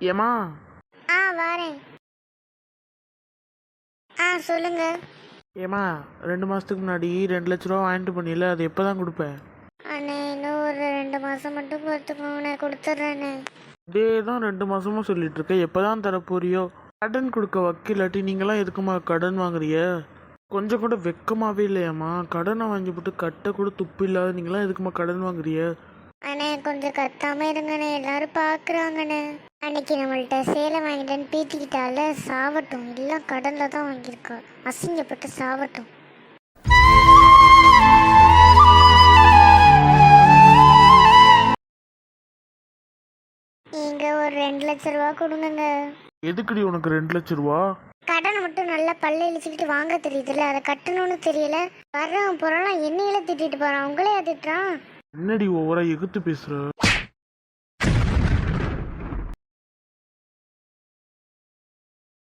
ஏமா வாரேன். சொல்லுங்க. ஏமா 2 மாசத்துக்கு முன்னாடி 2 லட்ச ரூபா வாங்கிட்டு பண்ணியில, அது எப்போதான் கொடுப்பேன்? அண்ணே இன்னும் ஒரு 2 மாசம் மட்டும் பொறுத்துக்கோங்கண்ணே, கொடுத்துட்றேண்ணே. இதே தான் 2 மாசமா சொல்லிட்டு இருக்க, எப்போதான் தரப்போறியோ? கடன் கொடுக்க வக்கில்லாட்டி நீங்களாம் எதுக்குமா கடன் வாங்குறிய? கொஞ்சம் கூட வெக்கமாவே இல்லையாம்மா? கடனை வாங்கி போட்டு கட்ட கூட துப்பு இல்லாத நீங்களாம் எதுக்குமா கடன் வாங்குறிய? அண்ணே கொஞ்சம் கத்தாம இருங்கண்ணே, எல்லாரும் பாக்குறாங்கண்ணே. அன்னைக்கு நம்மள்ட்ட சேலை வாங்கிட்டேன்னு பீத்திக்கிட்டால சாவட்டும், எல்லாம் கடன்ல தான் வாங்கியிருக்கா, அசிங்கப்பட்டு சாவட்டும். நீங்க ஒரு 2 லட்ச ரூபா கொடுங்க. எதுக்குடி உனக்கு 2 லட்ச ரூபா? கடனை மட்டும் நல்லா பல்ல இழிச்சுக்கிட்டு வாங்க தெரியுதுல்ல, அதை கட்டணும்னு தெரியல. வர்றவன் போறான், என்னையில திட்டிட்டு போறான், உங்களே திட்டுறான். என்னடி ஓவரா எகுத்து பேசுற?